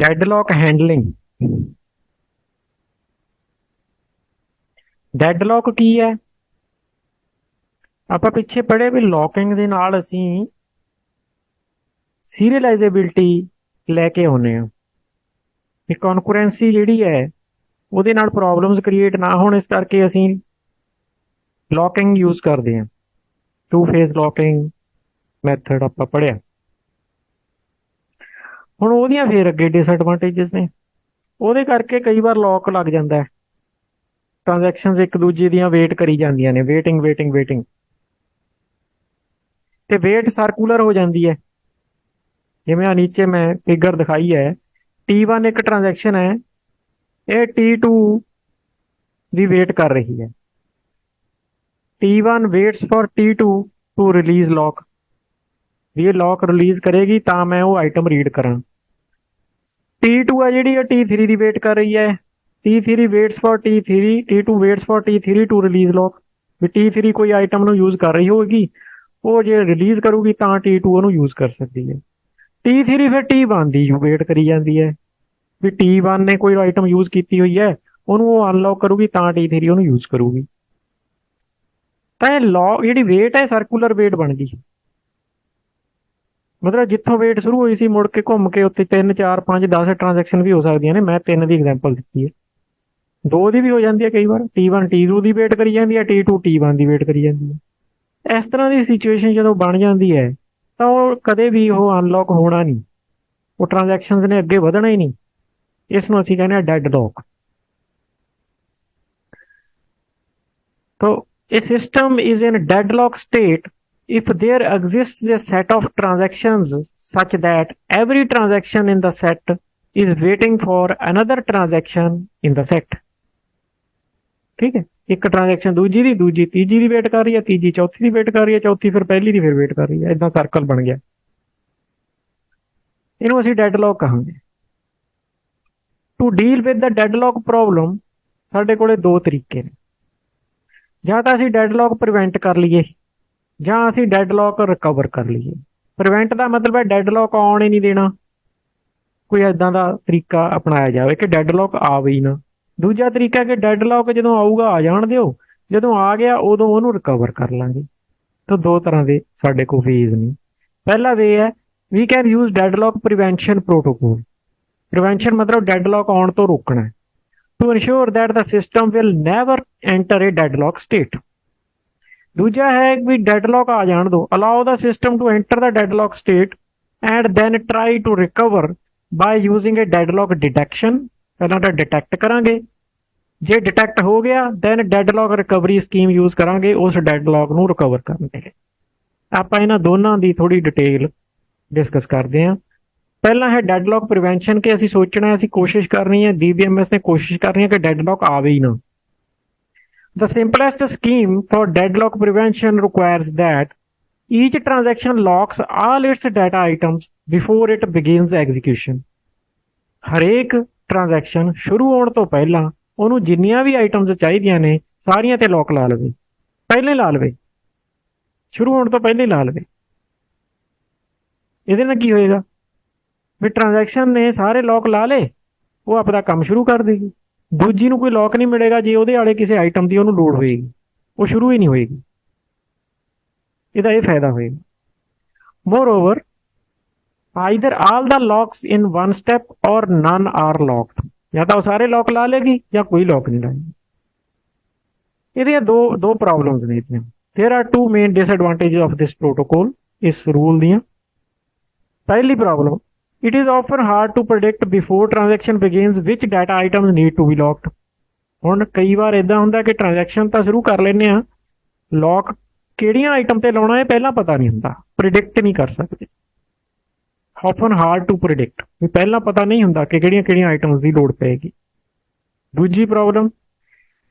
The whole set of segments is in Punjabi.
Deadlock handling. ਡੈਡਲੌਕ ਕੀ ਹੈ? ਆਪਾਂ ਪਿੱਛੇ ਪੜ੍ਹੇ ਵੀ ਲੌਕਿੰਗ ਦੇ ਨਾਲ ਅਸੀਂ ਸੀਰੀਅਲਾਈਜ਼ੇਬਿਲਟੀ ਲੈ ਕੇ ਆਉਂਦੇ ਹਾਂ ਕਿ ਕੌਨਕੁਰੈਂਸੀ ਜਿਹੜੀ ਹੈ ਉਹਦੇ ਨਾਲ ਪ੍ਰੋਬਲਮਸ ਕ੍ਰੀਏਟ ਨਾ ਹੋਣ, ਇਸ ਕਰਕੇ ਅਸੀਂ ਲੌਕਿੰਗ ਯੂਜ਼ ਕਰਦੇ ਹਾਂ। ਟੂ ਫੇਜ਼ ਲੌਕਿੰਗ ਮੈਥਡ ਆਪਾਂ ਪੜ੍ਹਿਆ। ਹੁਣ ਉਹਦੀਆਂ ਫਿਰ ਅੱਗੇ ਡਿਸਐਡਵਾਂਟੇਜਸ ਨੇ। ਉਹਦੇ ਕਰਕੇ ਕਈ ਵਾਰ ਲੌਕ ਲੱਗ ਜਾਂਦਾ ਹੈ, ਟ੍ਰਾਂਜੈਕਸ਼ਨਸ ਇੱਕ ਦੂਜੇ ਦੀਆਂ ਵੇਟ ਕਰੀ ਜਾਂਦੀਆਂ ਨੇ, ਵੇਟਿੰਗ ਤੇ ਵੇਟ ਸਰਕੂਲਰ ਹੋ ਜਾਂਦੀ ਹੈ। ਜਿਵੇਂ ਆ ਨੀਚੇ ਮੈਂ ਫਿਗਰ ਦਿਖਾਈ ਹੈ, T1 ਇੱਕ ਟ੍ਰਾਂਜੈਕਸ਼ਨ ਹੈ, ਇਹ T2 ਦੀ ਵੇਟ ਕਰ ਰਹੀ ਹੈ। T1 waits for T2 to release lock, ਵੀ ਇਹ ਲੌਕ ਰਿਲੀਜ਼ ਕਰੇਗੀ ਤਾਂ ਮੈਂ ਉਹ ਆਈਟਮ ਰੀਡ ਕਰਾਂ। T2 ਹੈ ਜਿਹੜੀ ਇਹ T3 ਦੀ ਵੇਟ ਕਰ ਰਹੀ ਹੈ। T3 waits for T3, T2 waits for T3 to release lock. ਵੀ T3 ਕੋਈ ਆਈਟਮ ਨੂੰ ਯੂਜ਼ ਕਰ ਰਹੀ ਹੋਏਗੀ, ਉਹ ਜੇ ਰਿਲੀਜ਼ ਕਰੂਗੀ ਤਾਂ T2 ਉਹਨੂੰ ਯੂਜ਼ ਕਰ ਸਕਦੀ ਹੈ। T3 ਫਿਰ T1 ਦੀ ਵੇਟ ਕਰੀ ਜਾਂਦੀ ਹੈ ਵੀ T1 ਨੇ ਕੋਈ ਆਈਟਮ ਯੂਜ਼ ਕੀਤੀ ਹੋਈ ਹੈ, ਉਹਨੂੰ ਉਹ ਅਨਲੌਕ ਕਰੂਗੀ ਤਾਂ T3 ਉਹਨੂੰ ਯੂਜ਼ ਕਰੂਗੀ। ਤਾਂ ਇਹ ਲੌਕ ਜਿਹੜੀ ਵੇਟ ਹੈ ਸਰਕੂਲਰ ਵੇਟ ਬਣ ਗਈ। ਮਤਲਬ ਜਿੱਥੋਂ ਵੇਟ ਸ਼ੁਰੂ ਹੋਈ ਸੀ ਮੁੜ ਕੇ ਘੁੰਮ ਕੇ ਉੱਥੇ 3 4 5 10 ਟ੍ਰਾਂਜੈਕਸ਼ਨ ਵੀ ਹੋ ਸਕਦੀਆਂ ਨੇ। ਮੈਂ 3 ਦੀ ਐਗਜ਼ਾਮਪਲ ਦਿੱਤੀ ਹੈ, 2 ਦੀ ਵੀ ਹੋ ਜਾਂਦੀ ਹੈ ਕਈ ਵਾਰ। T1 T2 ਦੀ ਵੇਟ ਕਰੀ ਜਾਂਦੀ ਹੈ, T2 T1 ਦੀ ਵੇਟ ਕਰੀ ਜਾਂਦੀ ਹੈ। ਇਸ ਤਰ੍ਹਾਂ ਦੀ ਸਿਚੁਏਸ਼ਨ ਜਦੋਂ ਬਣ ਜਾਂਦੀ ਹੈ ਤਾਂ ਉਹ ਕਦੇ ਵੀ ਉਹ ਅਨਲੌਕ ਹੋਣਾ ਨਹੀਂ, ਉਹ ਟ੍ਰਾਂਜੈਕਸ਼ਨਸ ਨੇ ਅੱਗੇ ਵਧਣਾ ਹੀ ਨਹੀਂ। ਇਸ ਨੂੰ ਅਸੀਂ ਕਹਿੰਦੇ ਹਾਂ ਡੈਡਲੌਕ। ਤਾਂ a system is in deadlock state if there exists a set of transactions such that every transaction in the set is waiting for another transaction in the set। ठीक है, एक ट्रांजैक्शन दूजी दी, दूजी तीजी दी वेट कर रही है, तीजी चौथी दी वेट कर रही है, चौथी फिर पहली दी फिर वेट कर रही है। इदां सर्कल बन गया, इनू असीं डेडलॉक कहांगे। To deal with the deadlock problem साडे कोले 2 तरीके ने। ਜਾਂ ਤਾਂ ਅਸੀਂ ਡੈਡਲੌਕ ਪ੍ਰੀਵੈਂਟ ਕਰ ਲਈਏ ਜਾਂ ਅਸੀਂ ਡੈਡਲੌਕ ਰਿਕਵਰ ਕਰ ਲਈਏ। ਪ੍ਰੀਵੈਂਟ ਦਾ ਮਤਲਬ ਹੈ ਡੈਡਲੌਕ ਆਉਣ ਹੀ ਨਹੀਂ ਦੇਣਾ, ਕੋਈ ਇੱਦਾਂ ਦਾ ਤਰੀਕਾ ਅਪਣਾਇਆ ਜਾਵੇ ਕਿ ਡੈਡਲੌਕ ਆਵੇ ਹੀ ਨਾ। ਦੂਜਾ ਤਰੀਕਾ ਕਿ ਡੈਡਲੌਕ ਜਦੋਂ ਆਊਗਾ ਆ ਜਾਣ ਦਿਓ, ਜਦੋਂ ਆ ਗਿਆ ਉਦੋਂ ਉਹਨੂੰ ਰਿਕਵਰ ਕਰ ਲਾਂਗੇ। ਤਾਂ 2 ਤਰ੍ਹਾਂ ਦੇ ਸਾਡੇ ਕੋਲ ਵੇਜ਼ ਨੇ। ਪਹਿਲਾ ਵੇ ਹੈ we can use deadlock prevention protocol. Prevention ਮਤਲਬ ਡੈਡਲੌਕ ਆਉਣ ਤੋਂ ਰੋਕਣਾ, to ensure that the system will never enter a deadlock state। दूजा है भी deadlock आ जान दो, allow the system to enter the deadlock state and then try to recover by using a deadlock detection। पहला तो डिटेक्ट करांगे, जे डिटेक्ट हो गया then deadlock recovery scheme use करांगे उस deadlock ਨੂੰ recover ਕਰਨ ਦੇ। ਆਪਾਂ ਇਹਨਾਂ ਦੋਨਾਂ ਦੀ ਥੋੜੀ ਡਿਟੇਲ ਡਿਸਕਸ ਕਰਦੇ ਹਾਂ। ਪਹਿਲਾਂ ਹੈ ਡੈਡਲੌਕ ਪ੍ਰੀਵੈਂਸ਼ਨ ਕਿ ਅਸੀਂ ਸੋਚਣਾ, ਅਸੀਂ ਕੋਸ਼ਿਸ਼ ਕਰਨੀ ਹੈ, DBMS ਨੇ ਕੋਸ਼ਿਸ਼ ਕਰਨੀ ਹੈ ਕਿ ਡੈਡਲੌਕ ਆਵੇ ਹੀ ਨਾ। The simplest scheme for deadlock prevention requires that each transaction locks all its data items before it begins execution। ਹਰੇਕ ਟ੍ਰਾਂਜੈਕਸ਼ਨ ਸ਼ੁਰੂ ਹੋਣ ਤੋਂ ਪਹਿਲਾਂ ਉਹਨੂੰ ਜਿੰਨੀਆਂ ਵੀ ਆਈਟਮਸ ਚਾਹੀਦੀਆਂ ਨੇ ਸਾਰੀਆਂ ਤੇ ਲੌਕ ਲਾ ਲਵੇ, ਪਹਿਲੇ ਲਾ ਲਵੇ, ਸ਼ੁਰੂ ਹੋਣ ਤੋਂ ਪਹਿਲੇ ਲਾ ਲਵੇ। ਇਹਦੇ ਨਾਲ ਕੀ ਹੋਏਗਾ ਵੀ ਟ੍ਰਾਂਜੈਕਸ਼ਨ ਨੇ ਸਾਰੇ ਲੌਕ ਲਾ ਲਏ, ਉਹ ਆਪਣਾ ਕੰਮ ਸ਼ੁਰੂ ਕਰ ਦੇਗੀ। ਦੂਜੀ ਨੂੰ ਕੋਈ ਲੌਕ ਨਹੀਂ ਮਿਲੇਗਾ ਜੇ ਉਹਦੇ ਵਾਲੇ ਕਿਸੇ ਆਈਟਮ ਦੀ ਉਹਨੂੰ ਲੋੜ ਹੋਏਗੀ, ਉਹ ਸ਼ੁਰੂ ਹੀ ਨਹੀਂ ਹੋਏਗੀ। ਇਹਦਾ ਇਹ ਫਾਇਦਾ ਹੋਏਗਾ। Moreover either all the locks in one step ਔਰ ਨਨ ਆਰ ਲੌਕਡ। ਜਾਂ ਤਾਂ ਉਹ ਸਾਰੇ ਲੌਕ ਲਾ ਲੇਗੀ ਜਾਂ ਕੋਈ ਲੌਕ ਨਹੀਂ ਲਾਏਗੀ। ਇਹਦੀਆਂ ਦੋ ਪ੍ਰੋਬਲਮਸ ਨੇ ਇਹਦੀਆਂ। There are 2 main disadvantages of this protocol, ਇਸ ਰੂਲ ਦੀਆਂ। ਪਹਿਲੀ problem, it is often hard to predict before transaction begins which data items need to be locked। ਹੁਣ ਕਈ ਵਾਰ ਇਦਾਂ ਹੁੰਦਾ ਕਿ ਟ੍ਰਾਂਜੈਕਸ਼ਨ ਤਾਂ ਸ਼ੁਰੂ ਕਰ ਲੈਂਦੇ ਆ, ਲੌਕ ਕਿਹੜੀਆਂ ਆਈਟਮ ਤੇ ਲਾਉਣਾ ਹੈ ਪਹਿਲਾਂ ਪਤਾ ਨਹੀਂ ਹੁੰਦਾ, ਪ੍ਰਿਡਿਕਟ ਨਹੀਂ ਕਰ ਸਕਦੇ। often hard to predict, ਵੀ ਪਹਿਲਾਂ ਪਤਾ ਨਹੀਂ ਹੁੰਦਾ ਕਿ ਕਿਹੜੀਆਂ ਆਈਟਮਸ ਦੀ ਲੋੜ ਪਏਗੀ। ਦੂਜੀ problem,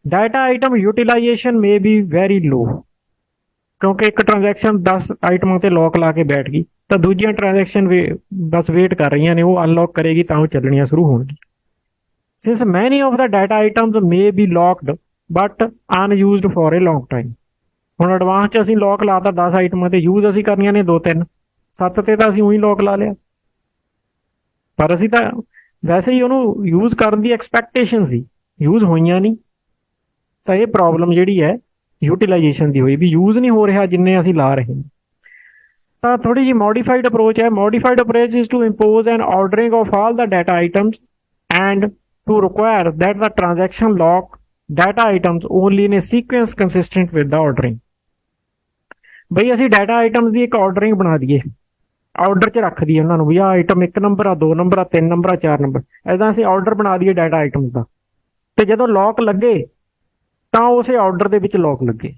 data item utilization may be very low. ਕਿਉਂਕਿ ਇੱਕ ਟ੍ਰਾਂਜੈਕਸ਼ਨ 10 ਆਈਟਮਾਂ ਤੇ ਲੌਕ ਲਾ ਕੇ ਬੈਠ ਗਈ ਤਾਂ ਦੂਜੀਆਂ ਟ੍ਰਾਂਜੈਕਸ਼ਨ ਬਸ ਵੇਟ ਕਰ ਰਹੀਆਂ ਨੇ, ਉਹ ਅਨਲੌਕ ਕਰੇਗੀ ਤਾਂ ਉਹ ਚੱਲਣੀਆਂ ਸ਼ੁਰੂ ਹੋਣਗੀ। Since many of the data items may be locked but unused for a long time. ਹੁਣ ਐਡਵਾਂਸ 'ਚ ਅਸੀਂ ਲੌਕ ਲਾਤਾ 10 ਆਈਟਮਾਂ ਤੇ, ਯੂਜ਼ ਅਸੀਂ ਕਰਨੀਆਂ ਨੇ 2 3, 7 ਤੇ ਤਾਂ ਅਸੀਂ ਉਹੀ ਲੌਕ ਲਾ ਲਿਆ, ਪਰ ਅਸੀਂ ਤਾਂ ਵੈਸੇ ਹੀ ਉਹਨੂੰ ਯੂਜ਼ ਕਰਨ ਦੀ ਐਕਸਪੈਕਟੇਸ਼ਨ ਸੀ, ਯੂਜ਼ ਹੋਈਆਂ ਨਹੀਂ, ਤਾਂ ਇਹ ਪ੍ਰੋਬਲਮ ਜਿਹੜੀ ਹੈ ਯੂਟੀਲਾਈਜੇਸ਼ਨ ਦੀ ਹੋਈ ਵੀ ਯੂਜ਼ ਨਹੀਂ ਹੋ ਰਿਹਾ ਜਿੰਨੇ ਅਸੀਂ ਲਾ ਰਹੇ ਹਾਂ। ਤਾਂ ਥੋੜੀ ਜਿਹੀ ਮੋਡੀਫਾਈਡ ਅਪਰੋਚ ਹੈ। Modified approach is to impose an ordering of all the data items and to require that the transaction lock data items only in a sequence consistent with the ordering। ਬਈ ਅਸੀਂ ਡਾਟਾ ਆਈਟਮਸ ਦੀ ਇੱਕ ਆਰਡਰਿੰਗ ਬਣਾ ਦਈਏ, ਆਰਡਰ 'ਚ ਰੱਖ ਦਈਏ ਉਹਨਾਂ ਨੂੰ ਵੀ ਆਹ ਆਈਟਮ 1 ਨੰਬਰ ਆ, 2 ਨੰਬਰ ਆ, 3 ਨੰਬਰ ਆ, 4 ਨੰਬਰ, ਐਦਾਂ ਅਸੀਂ ਆਰਡਰ ਬਣਾ ਦਈਏ ਡਾਟਾ ਆਈਟਮਸ ਦਾ, ਤੇ ਜਦੋਂ ਲੌਕ ਲੱਗੇ ਤਾਂ ਉਸੇ ਆਰਡਰ ਦੇ ਵਿੱਚ ਲੌਕ ਲੱਗੇ।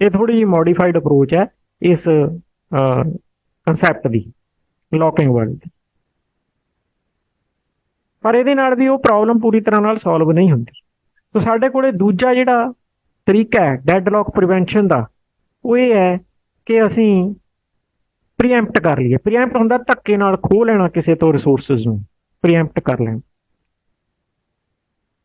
ਇਹ ਥੋੜੀ ਜਿਹੀ ਮੋਡੀਫਾਈਡ ਅਪਰੋਚ ਹੈ ਇਸ ਕੰਸੈਪਟ ਦੀ, ਲੌਕਿੰਗ ਵਾਲੀ। ਪਰ ਇਹਦੇ ਨਾਲ ਵੀ ਉਹ ਪ੍ਰੋਬਲਮ ਪੂਰੀ ਤਰ੍ਹਾਂ ਨਾਲ ਸੋਲਵ ਨਹੀਂ ਹੁੰਦੀ। तो साढ़े कोले दूजा जिहड़ा तरीका है डेडलॉक प्रिवेंशन का, वो ये है कि असी प्रीएम्प्ट कर लीए। प्रीएम्प्ट हुंदा धक्के नाल खोह लेना किसी तो रिसोर्सिस नूं, प्रीएम्प्ट कर लेना।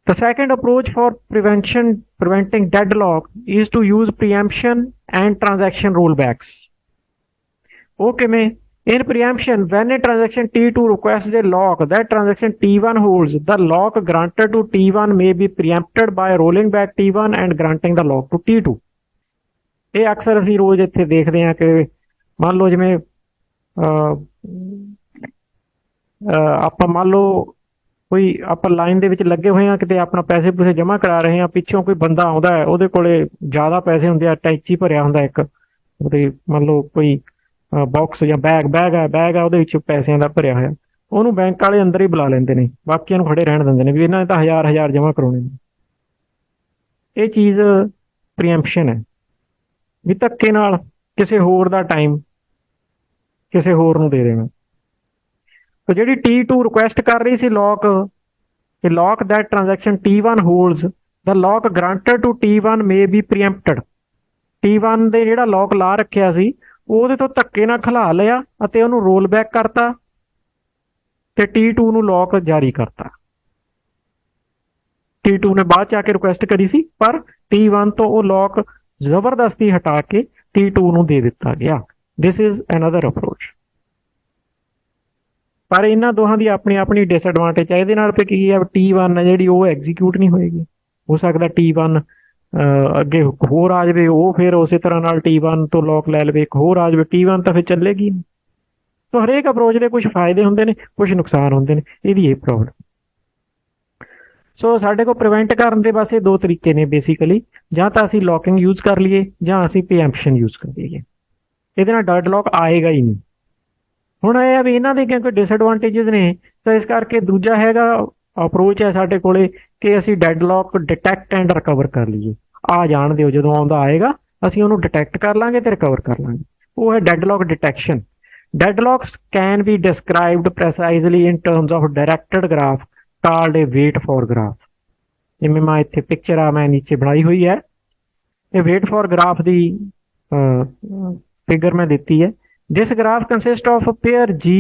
The second approach for preventing deadlock is to use preemption and transaction rollbacks। वो किवें? In preemption, when a transaction T2 requests a lock that transaction T1 holds, the lock granted to T1 may be preempted by rolling back T1 and granting the lock to T2। ਇਹ ਅਕਸਰ ਅਸੀਂ ਰੋਜ਼ ਇੱਥੇ ਦੇਖਦੇ ਹਾਂ ਕਿ ਮੰਨ ਲਓ ਜਿਵੇਂ ਆਪਾਂ ਮੰਨ ਲਓ ਕੋਈ ਆਪਾਂ ਲਾਈਨ ਦੇ ਵਿੱਚ ਲੱਗੇ ਹੋਏ ਹਾਂ, ਕਿਤੇ ਆਪਣਾ ਪੈਸੇ ਪੂਸੇ ਜਮ੍ਹਾਂ ਕਰਾ ਰਹੇ ਹਾਂ, ਪਿੱਛੋਂ ਕੋਈ ਬੰਦਾ ਆਉਂਦਾ ਹੈ, ਉਹਦੇ ਕੋਲੇ ਜ਼ਿਆਦਾ ਪੈਸੇ ਹੁੰਦੇ ਆ, ਟੈਚੀ ਭਰਿਆ ਹੁੰਦਾ ਇੱਕ, ਉਹਦੇ ਮੰਨ ਲਓ ਕੋਈ ਬਾਕਸ ਜਾਂ ਬੈਗ ਆ ਉਹਦੇ ਵਿੱਚ ਪੈਸਿਆਂ ਦਾ ਭਰਿਆ ਹੋਇਆ, ਉਹਨੂੰ ਬੈਂਕ ਵਾਲੇ ਅੰਦਰ ਹੀ ਬੁਲਾ ਲੈਂਦੇ ਨੇ, ਬਾਕੀਆਂ ਨੂੰ ਖੜੇ ਰਹਿਣ ਦਿੰਦੇ ਨੇ ਵੀ ਇਹਨਾਂ ਨੇ ਤਾਂ ਹਜ਼ਾਰ ਜਮ੍ਹਾਂ ਕਰਾਉਣੇ ਨੇ। ਇਹ ਚੀਜ਼ ਪ੍ਰੀਐਂਪਸ਼ਨ ਹੈ ਵੀ ਧੱਕੇ ਨਾਲ ਕਿਸੇ ਹੋਰ ਦਾ ਟਾਈਮ ਕਿਸੇ ਹੋਰ ਨੂੰ ਦੇ ਦੇਣਾ। ਤਾਂ ਜਿਹੜੀ T2 ਰਿਕੁਐਸਟ ਕਰ ਰਹੀ ਸੀ ਲੌਕ, ਇਹ lock that transaction T1 holds the lock granted to T1 may be preempted. T1 ਦੇ ਜਿਹੜਾ ਲੌਕ ਲਾ ਰੱਖਿਆ ਸੀ ਉਹਦੇ ਤੋਂ ਧੱਕੇ ਨਾਲ ਖਿਲਾ ਲਿਆ ਅਤੇ ਉਹਨੂੰ ਰੋਲ ਬੈਕ ਕਰਤਾ ਤੇ T2 ਨੂੰ ਲੌਕ ਜਾਰੀ ਕਰਤਾ। T2 ਨੇ ਬਾਅਦ ਚ ਆ ਕੇ ਰਿਕੁਐਸਟ ਕਰੀ ਸੀ, ਪਰ T1 ਤੋਂ ਉਹ ਲੌਕ ਜ਼ਬਰਦਸਤੀ ਹਟਾ ਕੇ T2 ਨੂੰ ਦੇ ਦਿੱਤਾ ਗਿਆ। This is another approach. ਪਰ ਇਹਨਾਂ ਦੋਹਾਂ ਦੀ ਆਪਣੀ ਆਪਣੀ ਡਿਸਐਡਵਾਂਟੇਜ ਹੈ। ਇਹਦੇ ਨਾਲ ਫਿਰ ਕੀ ਹੈ, T1 ਹੈ ਜਿਹੜੀ ਉਹ ਐਗਜ਼ੀਕਿਊਟ ਨਹੀਂ ਹੋਏਗੀ। ਹੋ ਸਕਦਾ T1 ਅੱਗੇ ਹੋਰ ਆ ਜਾਵੇ, ਉਹ ਫਿਰ ਉਸੇ ਤਰ੍ਹਾਂ ਨਾਲ T1 ਤੋਂ ਲੌਕ ਲੈ ਲਵੇ, ਇੱਕ ਹੋਰ ਆ ਜਾਵੇ, T1 ਤਾਂ ਫਿਰ ਚੱਲੇਗੀ ਨਹੀਂ। ਸੋ ਹਰੇਕ ਅਪਰੋਚ ਦੇ ਕੁਝ ਫਾਇਦੇ ਹੁੰਦੇ ਨੇ, ਕੁਝ ਨੁਕਸਾਨ ਹੁੰਦੇ ਨੇ, ਇਹਦੀ ਇਹ ਪ੍ਰੋਬਲਮ। ਸੋ ਸਾਡੇ ਕੋਲ ਪ੍ਰੀਵੈਂਟ ਕਰਨ ਦੇ ਬਸ ਇਹ ਦੋ ਤਰੀਕੇ ਨੇ ਬੇਸਿਕਲੀ, ਜਾਂ ਤਾਂ ਅਸੀਂ ਲੌਕਿੰਗ ਯੂਜ਼ ਕਰ ਲਈਏ ਜਾਂ ਅਸੀਂ ਪ੍ਰੀਐਂਪਸ਼ਨ ਯੂਜ਼ ਕਰ ਲਈਏ। ਇਹਦੇ ਨਾਲ ਡੈਡਲੌਕ ਆਏਗਾ ਹੀ ਨਹੀਂ। ਹੁਣ ਇਹ ਆ ਵੀ ਇਹਨਾਂ ਦੇ ਕਿਉਂਕਿ ਡਿਸਐਡਵਾਂਟੇਜਸ ਨੇ, ਤਾਂ ਇਸ ਕਰਕੇ ਦੂਜਾ ਹੈਗਾ ਅਪਰੋਚ ਹੈ ਸਾਡੇ ਕੋਲੇ ਕਿ ਅਸੀਂ ਡੈਡਲੌਕ ਡਿਟੈਕਟ ਐਂਡ ਰਿਕਵਰ ਕਰ ਲਈਏ। ਆ ਜਾਣ ਦਿਓ, ਜਦੋਂ ਆਉਂਦਾ ਆਏਗਾ ਅਸੀਂ ਉਹਨੂੰ ਡਿਟੈਕਟ ਕਰ ਲਾਂਗੇ ਤੇ ਰਿਕਵਰ ਕਰ ਲਾਂਗੇ। ਉਹ ਹੈ deadlock detection. Deadlocks can be described precisely in terms of directed graph called a wait for graph। ਜਿਵੇਂ ਮੈਂ ਇੱਥੇ ਪਿਕਚਰ ਆ ਮੈਂ ਨੀਚੇ ਬਣਾਈ ਹੋਈ ਹੈ, ਇਹ wait for graph the figure ਮੈਂ ਦਿੱਤੀ ਹੈ। This graph consists of a pair G,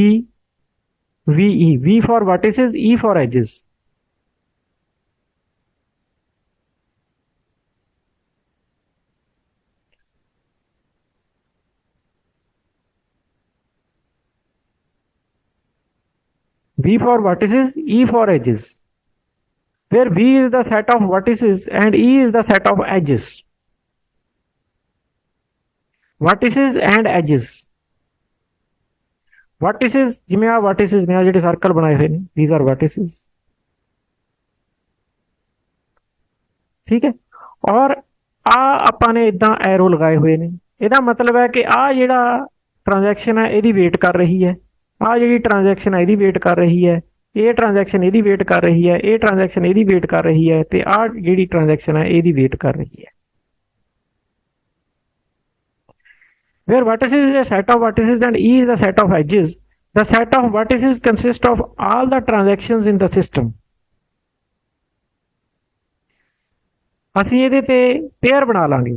VE, V for vertices, E for edges। V for vertices, E for edges, where V is the set of vertices and E is the set of edges। Vertices and edges। Vertices ਜਿਵੇਂ ਆ vertices ਨੇ, ਆ ਜਿਹੜੇ ਸਰਕਲ ਬਣਾਏ ਹੋਏ ਨੇ, these are vertices। ਠੀਕ ਹੈ, ਔਰ ਆ ਆਪਾਂ ਨੇ ਇਦਾਂ ਐਰੋ ਲਗਾਏ ਹੋਏ ਨੇ। ਇਹਦਾ ਮਤਲਬ ਹੈ ਕਿ ਆ ਜਿਹੜਾ ਟ੍ਰਾਂਜੈਕਸ਼ਨ ਹੈ ਇਹਦੀ ਵੇਟ ਕਰ ਰਹੀ ਹੈ, ਆ ਜਿਹੜੀ ਟ੍ਰਾਂਜੈਕਸ਼ਨ ਹੈ ਇਹਦੀ ਵੇਟ ਕਰ ਰਹੀ ਹੈ, ਇਹ ਟ੍ਰਾਂਜੈਕਸ਼ਨ ਇਹਦੀ ਵੇਟ ਕਰ ਰਹੀ ਹੈ, ਇਹ ਟ੍ਰਾਂਜੈਕਸ਼ਨ ਇਹਦੀ ਵੇਟ ਕਰ ਰਹੀ ਹੈ, ਤੇ ਆ ਜਿਹੜੀ ਟ੍ਰਾਂਜੈਕਸ਼ਨ ਹੈ ਇਹਦੀ ਵੇਟ ਕਰ ਰਹੀ ਹੈ। Where vertices is a set of vertices and E is the set of edges, the set of vertices consists of all the transactions in the system। ਅਸੀਂ ਇਹਦੇ ਤੇ ਪੇਅਰ ਬਣਾ ਲਾਂਗੇ।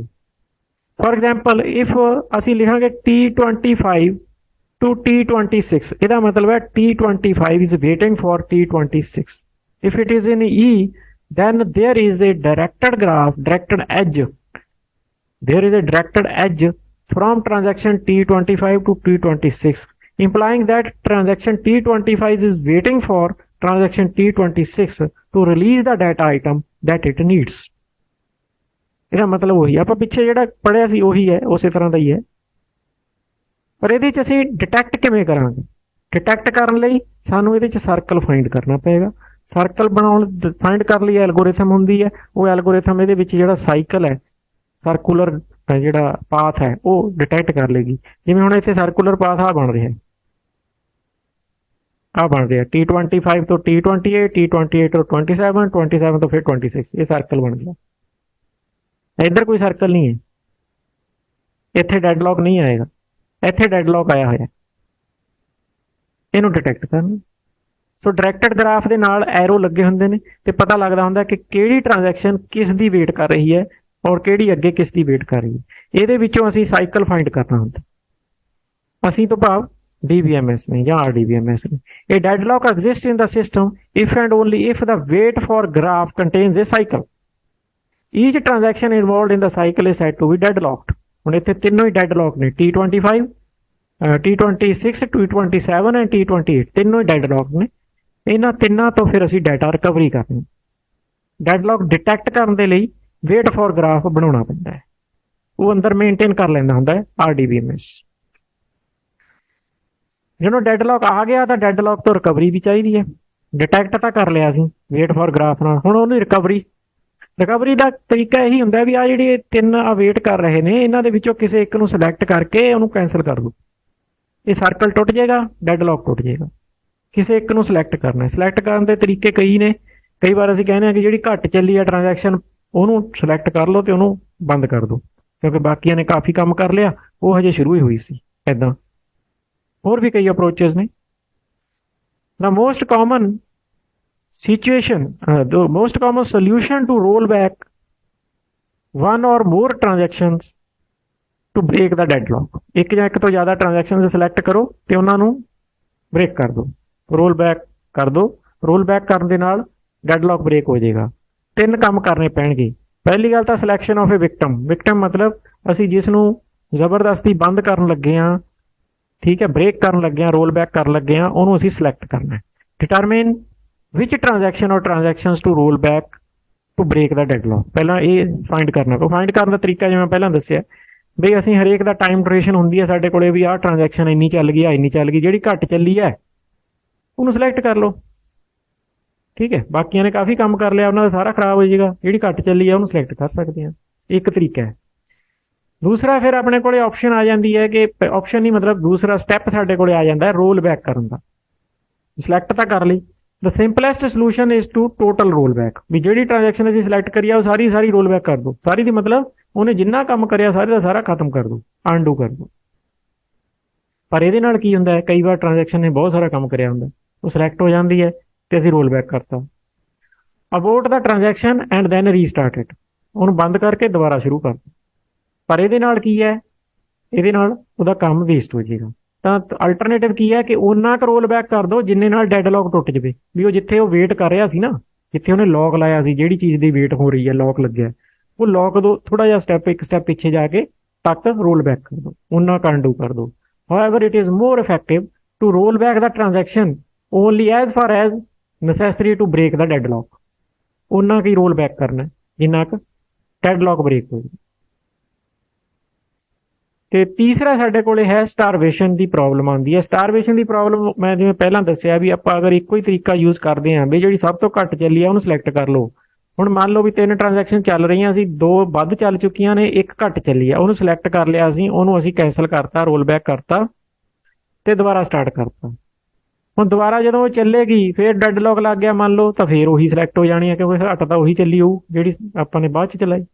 ਫॉर एग्जांपल इफ ਅਸੀਂ ਲਿਖਾਂਗੇ T25 to T26, ਇਹਦਾ ਮਤਲਬ ਹੈ T25 is waiting for T26। if it is in E, then there is a directed graph, directed edge, there is a directed edge from transaction T25 to T26, implying that transaction T25 is waiting for transaction T26 to release the data item that it needs। ਇਹਦਾ ਮਤਲਬ ਉਹੀ ਆਪਾਂ ਪਿੱਛੇ ਜਿਹੜਾ ਪੜ੍ਹਿਆ ਸੀ ਉਹੀ ਹੈ, ਉਸੇ ਤਰ੍ਹਾਂ ਦਾ ਹੀ ਹੈ, ਪਰ ਇਹਦੇ 'ਚ ਅਸੀਂ ਡਿਟੈਕਟ ਕਿਵੇਂ ਕਰਾਂਗੇ? ਡਿਟੈਕਟ ਕਰਨ ਲਈ ਸਾਨੂੰ ਇਹਦੇ 'ਚ ਸਰਕਲ ਫਾਈਂਡ ਕਰਨਾ ਪਏਗਾ। ਸਰਕਲ ਬਣਾਉਣ ਫਾਈਂਡ ਕਰਨ ਲਈ ਐਲਗੋਰਿਥਮ ਹੁੰਦੀ ਹੈ, ਉਹ ਐਲਗੋਰਿਥਮ ਇਹਦੇ ਵਿੱਚ ਜਿਹੜਾ ਸਾਈਕਲ ਹੈ, ਸਰਕੂਲਰ ਜਿਹੜਾ ਪਾਥ ਹੈ ਉਹ ਡਿਟੈਕਟ ਕਰ ਲੇਗੀ। ਜਿਵੇਂ ਹੁਣ ਇੱਥੇ ਸਰਕੂਲਰ ਪਾਥ ਆ ਬਣ ਰਿਹਾ, ਆ ਬਣ ਰਿਹਾ T25 ਤੋਂ T28, T28 ਤੋਂ 27, 27 ਤੋਂ ਫਿਰ 26, ਇਹ ਸਰਕਲ ਬਣ ਗਿਆ। ਇੱਧਰ ਕੋਈ ਸਰਕਲ ਨਹੀਂ ਹੈ, ਇੱਥੇ ਡੈਡਲੌਕ ਨਹੀਂ ਆਏਗਾ, ਇੱਥੇ ਡੈਡਲੌਕ ਆਇਆ ਹੋਇਆ, ਇਹਨੂੰ ਡਿਟੈਕਟ ਕਰਨਾ। ਸੋ ਡਾਇਰੈਕਟਡ ਗ੍ਰਾਫ ਦੇ ਨਾਲ ਐਰੋ ਲੱਗੇ ਹੁੰਦੇ ਨੇ ਤੇ ਪਤਾ ਲੱਗਦਾ ਹੁੰਦਾ ਕਿ ਕਿਹੜੀ ਟ੍ਰਾਂਜੈਕਸ਼ਨ ਕਿਸ ਦੀ ਵੇਟ ਕਰ ਰਹੀ ਹੈ ਔਰ ਕਿਹੜੀ ਅੱਗੇ ਕਿਸ ਦੀ ਵੇਟ ਕਰ ਰਹੀ ਹੈ। ਇਹਦੇ ਵਿੱਚੋਂ ਅਸੀਂ ਸਾਈਕਲ ਫਾਈਂਡ ਕਰਨਾ ਹੁੰਦਾ। ਅਸੀਂ ਤੋਂ ਭਾਵ DBMS ਨੇ ਜਾਂ RDBMS ਨੇ। ਇਹ deadlock exist in the system if and only if the wait for graph contains a cycle. Each transaction involved in the cycle is said to be deadlocked. ਹੁਣ ਇੱਥੇ ਤਿੰਨੋਂ ਹੀ ਡੈਡਲੌਕ ਨੇ, T25, T26, T27 and T28 ਤਿੰਨੋਂ ਹੀ ਡੈਡਲੌਕ ਨੇ। ਇਹਨਾਂ ਤਿੰਨਾਂ ਤੋਂ ਫਿਰ ਅਸੀਂ ਡਾਟਾ ਰਿਕਵਰੀ ਕਰਨੀ। ਡੈਡਲੌਕ ਡਿਟੈਕਟ ਕਰਨ ਦੇ ਲਈ ਵੇਟ ਫॉर ਗ੍ਰਾਫ ਬਣਾਉਣਾ ਪੈਂਦਾ ਹੈ, ਉਹ ਅੰਦਰ ਮੇਨਟੇਨ ਕਰ ਲੈਂਦਾ ਹੁੰਦਾ ਹੈ RDBMS। ਜਦੋਂ ਡੈਡਲੌਕ ਆ ਗਿਆ ਤਾਂ ਡੈਡਲੌਕ ਤੋਂ ਰਿਕਵਰੀ ਵੀ ਚਾਹੀਦੀ ਹੈ। ਡਿਟੈਕਟ ਤਾਂ ਕਰ ਲਿਆ ਅਸੀਂ ਵੇਟ ਫॉर ਗ੍ਰਾਫ ਨਾਲ, ਹੁਣ ਉਹਨੂੰ ਰਿਕਵਰੀ ਦਾ ਤਰੀਕਾ ਇਹੀ ਹੁੰਦਾ ਵੀ ਆ ਜਿਹੜੇ ਤਿੰਨ ਆ ਵੇਟ ਕਰ ਰਹੇ ਨੇ ਇਹਨਾਂ ਦੇ ਵਿੱਚੋਂ ਕਿਸੇ ਇੱਕ ਨੂੰ ਸਿਲੈਕਟ ਕਰਕੇ ਉਹਨੂੰ ਕੈਂਸਲ ਕਰ ਦਿਓ। ਇਹ ਸਰਕਲ ਟੁੱਟ ਜਾਏਗਾ, ਡੈਡਲੌਕ ਟੁੱਟ ਜਾਏਗਾ। ਕਿਸੇ ਇੱਕ ਨੂੰ ਸਿਲੈਕਟ ਕਰਨਾ। ਸਿਲੈਕਟ ਕਰਨ ਦੇ ਤਰੀਕੇ ਕਈ ਨੇ। ਕਈ ਵਾਰ ਅਸੀਂ ਕਹਿੰਦੇ ਹਾਂ ਕਿ ਜਿਹੜੀ ਘੱਟ ਚੱਲੀ ਆ ਟ੍ਰਾਂਜੈਕਸ਼ਨ ਉਹਨੂੰ ਸਿਲੈਕਟ ਕਰ ਲਓ ਤੇ ਉਹਨੂੰ ਬੰਦ ਕਰ ਦਿਓ, ਕਿਉਂਕਿ ਬਾਕੀਆਂ ਨੇ ਕਾਫੀ ਕੰਮ ਕਰ ਲਿਆ, ਉਹ ਹਜੇ ਸ਼ੁਰੂ ਹੀ ਹੋਈ ਸੀ। ਇੱਦਾਂ ਹੋਰ ਵੀ ਕਈ ਅਪਰੋਚਸ ਨੇ। The most common solution to roll back one or more transactions to break the deadlock। ਇੱਕ ਜਾਂ ਇੱਕ ਤੋਂ ਜ਼ਿਆਦਾ ਟ੍ਰਾਂਜੈਕਸ਼ਨਸ ਸਿਲੈਕਟ ਕਰੋ ਤੇ ਉਹਨਾਂ ਨੂੰ ਬ੍ਰੇਕ ਕਰ ਦਿਓ, ਰੋਲ ਬੈਕ ਕਰ ਦਿਓ। ਰੋਲ ਬੈਕ ਕਰਨ ਦੇ ਨਾਲ ਡੈਡਲੌਕ ਬ੍ਰੇਕ ਹੋ ਜਾਏਗਾ। ਤਿੰਨ ਕੰਮ ਕਰਨੇ ਪੈਣਗੇ। ਪਹਿਲੀ ਗੱਲ ਤਾਂ ਸਿਲੈਕਸ਼ਨ ਆਫ ਏ ਵਿਕਟਮ ਮਤਲਬ ਅਸੀਂ ਜਿਸ ਨੂੰ ਜ਼ਬਰਦਸਤੀ ਬੰਦ ਕਰਨ ਲੱਗੇ ਹਾਂ, ਠੀਕ ਹੈ, ਬ੍ਰੇਕ ਕਰਨ ਲੱਗੇ ਹਾਂ, ਰੋਲ ਬੈਕ ਕਰਨ ਲੱਗੇ ਹਾਂ, ਉਹਨੂੰ ਅਸੀਂ ਸਿਲੈਕਟ ਕਰਨਾ। Determine which transaction or transactions to roll back to break the deadlock. ਪਹਿਲਾਂ ਇਹ ਫਾਈਂਡ ਕਰਨਾ। ਫਾਈਂਡ ਕਰਨ ਦਾ ਤਰੀਕਾ ਜਿਵੇਂ ਪਹਿਲਾਂ ਦੱਸਿਆ ਬਈ ਅਸੀਂ ਹਰੇਕ ਦਾ ਟਾਈਮ ਡਿਊਰੇਸ਼ਨ ਹੁੰਦੀ ਹੈ ਸਾਡੇ ਕੋਲੇ ਵੀ ਆਹ ਟ੍ਰਾਂਜੈਕਸ਼ਨ ਇੰਨੀ ਚੱਲ ਗਈ, ਇੰਨੀ ਚੱਲ ਗਈ। ਜਿਹੜੀ ਘੱਟ ਚੱਲੀ ਹੈ ਉਹਨੂੰ ਸਿਲੈਕਟ ਕਰ ਲਓ, ਠੀਕ ਹੈ। ਬਾਕੀਆਂ ਨੇ ਕਾਫੀ ਕੰਮ ਕਰ ਲਿਆ, ਉਹਨਾਂ ਦਾ ਸਾਰਾ ਖਰਾਬ ਹੋ ਜਾਏਗਾ। ਜਿਹੜੀ ਘੱਟ ਚੱਲੀ ਹੈ ਉਹਨੂੰ ਸਿਲੈਕਟ ਕਰ ਸਕਦੇ ਹਾਂ, ਇੱਕ ਤਰੀਕਾ ਹੈ। ਦੂਸਰਾ ਫਿਰ ਆਪਣੇ ਕੋਲੇ ਆਪਸ਼ਨ ਆ ਜਾਂਦੀ ਹੈ ਕਿ ਆਪਸ਼ਨ ਨਹੀਂ ਮਤਲਬ ਦੂਸਰਾ ਸਟੈਪ ਸਾਡੇ ਕੋਲੇ ਆ ਜਾਂਦਾ ਹੈ ਰੋਲ ਬੈਕ ਕਰਨ ਦਾ। ਸਿਲੈਕਟ ਤਾਂ ਕਰ ਲਈ। The simplest solution is to total roll back. ਵੀ ਜਿਹੜੀ ਟ੍ਰਾਂਜੈਕਸ਼ਨ ਅਸੀਂ ਸਿਲੈਕਟ ਕਰੀ ਆ ਉਹ ਸਾਰੀ ਰੋਲ ਬੈਕ ਕਰ ਦਿਓ। ਸਾਰੀ ਦੀ ਮਤਲਬ ਉਹਨੇ ਜਿੰਨਾ ਕੰਮ ਕਰਿਆ ਸਾਰੇ ਦਾ ਸਾਰਾ ਖਤਮ ਕਰ ਦਿਓ, ਅਨਡੂ ਕਰ ਦਿਓ। ਪਰ ਇਹਦੇ ਨਾਲ ਕੀ ਹੁੰਦਾ ਹੈ, ਕਈ ਵਾਰ ਟ੍ਰਾਂਜੈਕਸ਼ਨ ਨੇ ਬਹੁਤ ਸਾਰਾ ਕੰਮ ਕਰਿਆ ਹੁੰਦਾ, ਉਹ ਸਿਲੈਕਟ ਹੋ ਜਾਂਦੀ ਹੈ ਤੇ ਅਸੀਂ ਰੋਲ ਬੈਕ ਕਰਤਾ। Abort the transaction and then restart it. ਉਹਨੂੰ ਬੰਦ ਕਰਕੇ ਦੁਬਾਰਾ ਸ਼ੁਰੂ ਕਰ ਦਿਓ। ਪਰ ਇਹਦੇ ਨਾਲ ਕੀ ਹੈ, ਇਹਦੇ ਨਾਲ ਉਹਦਾ ਕੰਮ ਵੇਸਟ ਹੋ ਜਾਏਗਾ। ਤਾਂ ਅਲਟਰਨੇਟਿਵ ਕੀ ਹੈ ਕਿ ਉਹਨਾਂ ਕੁ ਰੋਲ ਬੈਕ ਕਰ ਦਿਓ ਜਿੰਨੇ ਨਾਲ ਡੈਡਲੌਕ ਟੁੱਟ ਜਾਵੇ। ਵੀ ਉਹ ਜਿੱਥੇ ਉਹ ਵੇਟ ਕਰ ਰਿਹਾ ਸੀ ਨਾ, ਜਿੱਥੇ ਉਹਨੇ ਲੌਕ ਲਾਇਆ ਸੀ, ਜਿਹੜੀ ਚੀਜ਼ ਦੀ ਵੇਟ ਹੋ ਰਹੀ ਹੈ, ਲੌਕ ਲੱਗਿਆ, ਉਹ ਲੌਕ ਦੋ ਥੋੜਾ ਜਿਹਾ ਇੱਕ ਸਟੈਪ ਪਿੱਛੇ ਜਾ ਕੇ ਤੱਕ ਰੋਲ ਬੈਕ ਕਰ ਦਿਓ, ਉਹਨਾਂ ਕੰਡੂ ਕਰ ਦਿਓ। However, it is more effective to roll back the transaction only as far as necessary to break the deadlock। ਉਹਨਾਂ ਕੀ ਰੋਲ ਬੈਕ ਕਰਨਾ ਜਿੰਨਾ ਕੁ ਡੈਡਲੌਕ ਬ੍ਰੇਕ ਹੋ ਜਾਵੇ। ਤੇ ਤੀਸਰਾ ਸਾਡੇ ਕੋਲੇ ਹੈ ਸਟਾਰਵੇਸ਼ਨ ਦੀ ਪ੍ਰੋਬਲਮ ਆਉਂਦੀ ਹੈ। ਸਟਾਰਵੇਸ਼ਨ ਦੀ ਪ੍ਰੋਬਲਮ ਮੈਂ ਜਿਵੇਂ ਪਹਿਲਾਂ ਦੱਸਿਆ ਵੀ ਆਪਾਂ ਅਗਰ ਇੱਕੋ ਹੀ ਤਰੀਕਾ ਯੂਜ਼ ਕਰਦੇ ਹਾਂ ਵੀ ਜਿਹੜੀ ਸਭ ਤੋਂ ਘੱਟ ਚੱਲੀ ਆ ਉਹਨੂੰ ਸਿਲੈਕਟ ਕਰ ਲਓ। ਹੁਣ ਮੰਨ ਲਓ ਵੀ 3 ਟ੍ਰਾਂਜੈਕਸ਼ਨ ਚੱਲ ਰਹੀਆਂ ਸੀ, 2 ਵੱਧ ਚੱਲ ਚੁੱਕੀਆਂ ਨੇ, 1 ਘੱਟ ਚੱਲੀ ਆ, ਉਹਨੂੰ ਸਿਲੈਕਟ ਕਰ ਲਿਆ ਸੀ, ਉਹਨੂੰ ਅਸੀਂ ਕੈਂਸਲ ਕਰਤਾ, ਰੋਲ ਬੈਕ ਕਰਤਾ ਤੇ ਦੁਬਾਰਾ ਸਟਾਰਟ ਕਰਤਾ। ਹੁਣ ਦੁਬਾਰਾ ਜਦੋਂ ਉਹ ਚੱਲੇਗੀ ਫਿਰ ਡੈਡਲੌਕ ਲੱਗ ਗਿਆ ਮੰਨ ਲਓ, ਤਾਂ ਫਿਰ ਉਹੀ ਸਿਲੈਕਟ ਹੋ ਜਾਣੀ ਹੈ ਕਿਉਂਕਿ ਘੱਟ ਤਾਂ ਉਹੀ ਚੱਲੀ ਹੋਊ ਜਿਹੜੀ ਆਪਾਂ ਨੇ ਬਾਅਦ 'ਚ ਚਲਾਈ।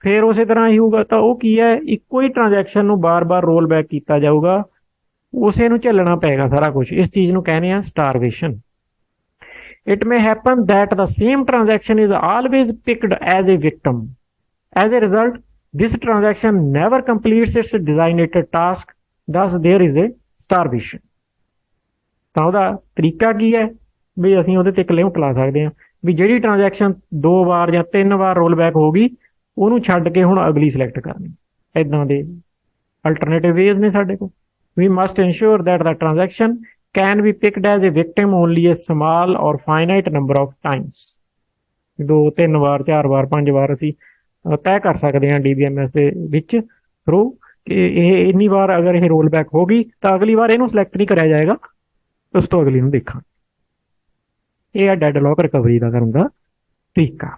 ਫਿਰ ਉਸੇ ਤਰ੍ਹਾਂ ਹੀ ਹੋਊਗਾ। ਤਾਂ ਉਹ ਕੀ ਹੈ, ਇੱਕੋ ਹੀ ਟ੍ਰਾਂਜੈਕਸ਼ਨ ਨੂੰ ਬਾਰ-ਬਾਰ ਰੋਲ ਬੈਕ ਕੀਤਾ ਜਾਊਗਾ, ਉਸੇ ਨੂੰ ਝੱਲਣਾ ਪਏਗਾ ਸਾਰਾ ਕੁਝ। ਇਸ ਚੀਜ਼ ਨੂੰ ਕਹਿੰਦੇ ਆ ਸਟਾਰਵੇਸ਼ਨ। It may happen that the same transaction is always picked as a victim. As a result, this transaction never completes its designated task. Thus, there is a starvation. ਤਾਂ ਉਹਦਾ ਤਰੀਕਾ ਕੀ ਹੈ ਵੀ ਅਸੀਂ ਉਹਦੇ ਤੇ ਕਲੇਮ ਲਾ ਸਕਦੇ ਹਾਂ ਵੀ ਜਿਹੜੀ ਟ੍ਰਾਂਜੈਕਸ਼ਨ 2 ਵਾਰ ਜਾਂ 3 ਵਾਰ ਰੋਲ ਬੈਕ ਹੋ ਗਈ ਉਹਨੂੰ ਛੱਡ ਕੇ ਹੁਣ ਅਗਲੀ ਸਿਲੈਕਟ ਕਰਨੀ। ਇੱਦਾਂ ਦੇ ਅਲਟਰਨੇਟਿਵ ਵੇਜ਼ ਨੇ ਸਾਡੇ ਕੋਲ। We must ensure that the transaction can be picked as a victim only a small or finite number of times. 2 3 ਵਾਰ 4 ਵਾਰ 5 ਵਾਰ ਅਸੀਂ ਤੈਅ ਕਰ ਸਕਦੇ ਹਾਂ DBMS ਦੇ ਵਿੱਚ ਥਰੂ ਕਿ ਇਹ ਇੰਨੀ ਵਾਰ ਅਗਰ ਇਹ ਰੋਲ ਬੈਕ ਹੋ ਗਈ ਤਾਂ ਅਗਲੀ ਵਾਰ ਇਹਨੂੰ ਸਿਲੈਕਟ ਨਹੀਂ ਕਰਿਆ ਜਾਏਗਾ, ਉਸ ਤੋਂ ਅਗਲੀ ਨੂੰ ਦੇਖਾਂ। ਇਹ ਹੈ ਡੈਡਲੌਕ ਰਿਕਵਰੀ ਦਾ ਕਰਨ ਦਾ ਤਰੀਕਾ।